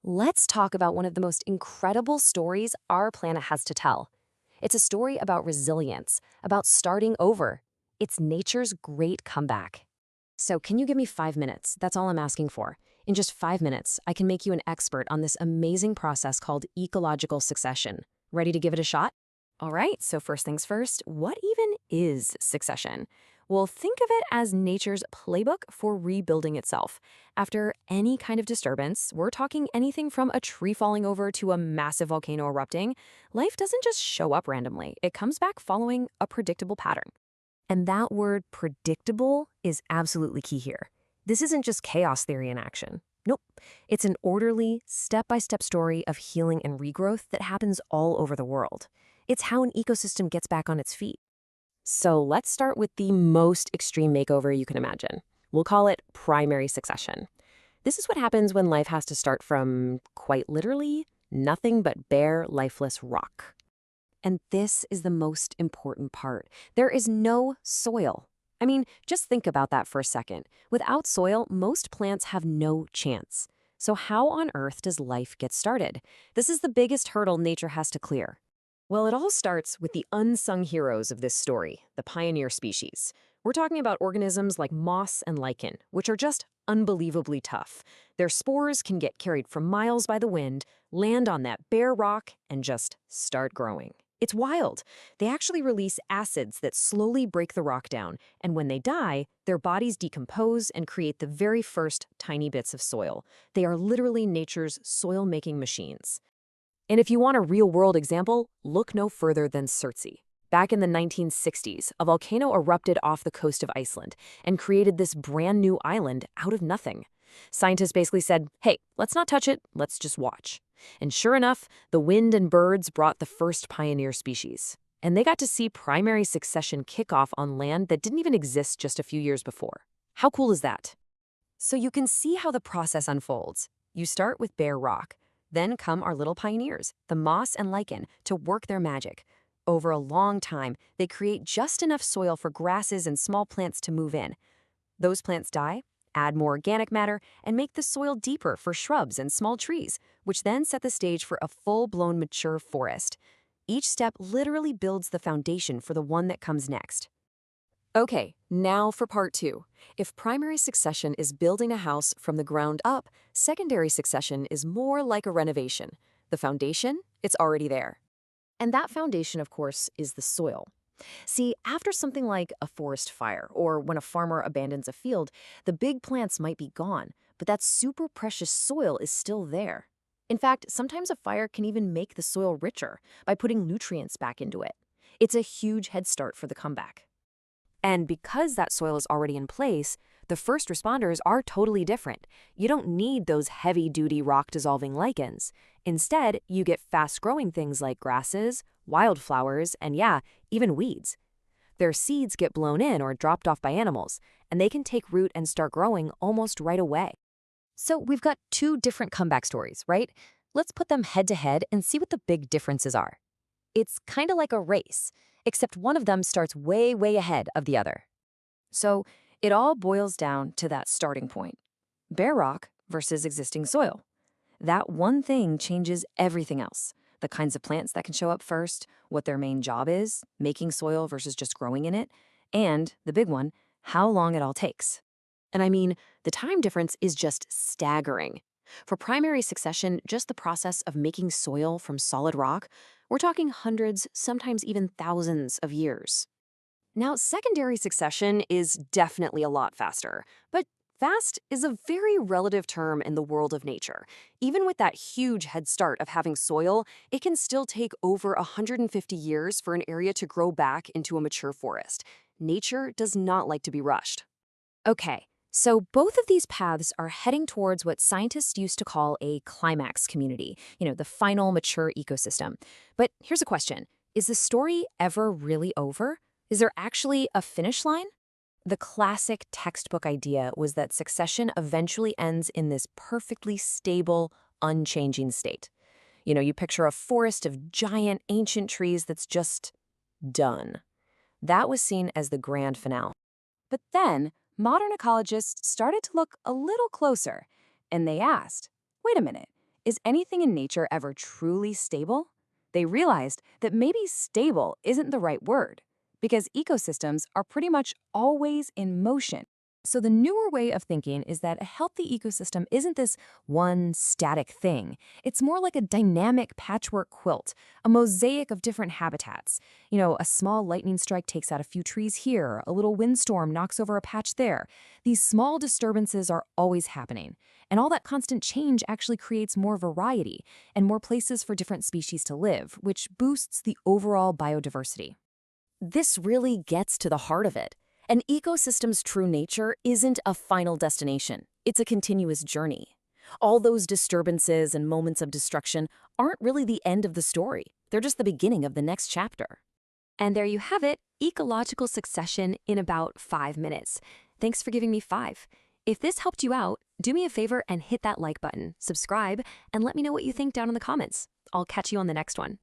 Let's talk about one of the most incredible stories our planet has to tell. It's a story about resilience, about starting over. It's nature's great comeback. So, can you give me 5 minutes? That's all I'm asking for. In just 5 minutes, I can make you an expert on this amazing process called ecological succession. Ready to give it a shot? All right, so first things first, what even is succession? Well, think of it as nature's playbook for rebuilding itself. After any kind of disturbance, we're talking anything from a tree falling over to a massive volcano erupting, life doesn't just show up randomly. It comes back following a predictable pattern. And that word predictable is absolutely key here. This isn't just chaos theory in action. Nope. It's an orderly, step-by-step story of healing and regrowth that happens all over the world. It's how an ecosystem gets back on its feet. So let's start with the most extreme makeover you can imagine. We'll call it primary succession. This is what happens when life has to start from, quite literally, nothing but bare, lifeless rock. And this is the most important part. There is no soil. I mean, just think about that for a second. Without soil, most plants have no chance. So how on earth does life get started? This is the biggest hurdle nature has to clear. Well, it all starts with the unsung heroes of this story, the pioneer species. We're talking about organisms like moss and lichen, which are just unbelievably tough. Their spores can get carried for miles by the wind, land on that bare rock, and just start growing. It's wild. They actually release acids that slowly break the rock down, and when they die, their bodies decompose and create the very first tiny bits of soil. They are literally nature's soil-making machines. And if you want a real-world example, look no further than Surtsey. Back in the 1960s, a volcano erupted off the coast of Iceland and created this brand new island out of nothing. Scientists basically said, hey, let's not touch it, let's just watch. And sure enough, the wind and birds brought the first pioneer species. And they got to see primary succession kick off on land that didn't even exist just a few years before. How cool is that? So you can see how the process unfolds. You start with bare rock. Then come our little pioneers, the moss and lichen, to work their magic. Over a long time, they create just enough soil for grasses and small plants to move in. Those plants die, add more organic matter, and make the soil deeper for shrubs and small trees, which then set the stage for a full-blown mature forest. Each step literally builds the foundation for the one that comes next. Okay, now for part two. If primary succession is building a house from the ground up, secondary succession is more like a renovation. The foundation, it's already there. And that foundation, of course, is the soil. See, after something like a forest fire or when a farmer abandons a field, the big plants might be gone, but that super precious soil is still there. In fact, sometimes a fire can even make the soil richer by putting nutrients back into it. It's a huge head start for the comeback. And because that soil is already in place, the first responders are totally different. You don't need those heavy-duty rock-dissolving lichens. Instead, you get fast-growing things like grasses, wildflowers, and yeah, even weeds. Their seeds get blown in or dropped off by animals, and they can take root and start growing almost right away. So we've got two different comeback stories, right? Let's put them head-to-head and see what the big differences are. It's kind of like a race, except one of them starts way, way ahead of the other. So it all boils down to that starting point. Bare rock versus existing soil. That one thing changes everything else. The kinds of plants that can show up first, what their main job is, making soil versus just growing in it, and, the big one, how long it all takes. And I mean, the time difference is just staggering. For primary succession, just the process of making soil from solid rock, we're talking hundreds, sometimes even thousands of years. Now, secondary succession is definitely a lot faster, but fast is a very relative term in the world of nature. Even with that huge head start of having soil, it can still take over 150 years for an area to grow back into a mature forest. Nature does not like to be rushed. Okay, so both of these paths are heading towards what scientists used to call a climax community, the final mature ecosystem. But here's a question. Is the story ever really over? Is there actually a finish line? The classic textbook idea was that succession eventually ends in this perfectly stable, unchanging state. You picture a forest of giant, ancient trees that's just done. That was seen as the grand finale. But then, modern ecologists started to look a little closer, and they asked, wait a minute, Is anything in nature ever truly stable? They realized that maybe stable isn't the right word, because ecosystems are pretty much always in motion. So the newer way of thinking is that a healthy ecosystem isn't this one static thing. It's more like a dynamic patchwork quilt, a mosaic of different habitats. A small lightning strike takes out a few trees here, a little windstorm knocks over a patch there. These small disturbances are always happening, and all that constant change actually creates more variety and more places for different species to live, which boosts the overall biodiversity. This really gets to the heart of it. An ecosystem's true nature isn't a final destination. It's a continuous journey. All those disturbances and moments of destruction aren't really the end of the story. They're just the beginning of the next chapter. And there you have it, ecological succession in about 5 minutes. Thanks for giving me 5. If this helped you out, do me a favor and hit that like button, subscribe, and let me know what you think down in the comments. I'll catch you on the next one.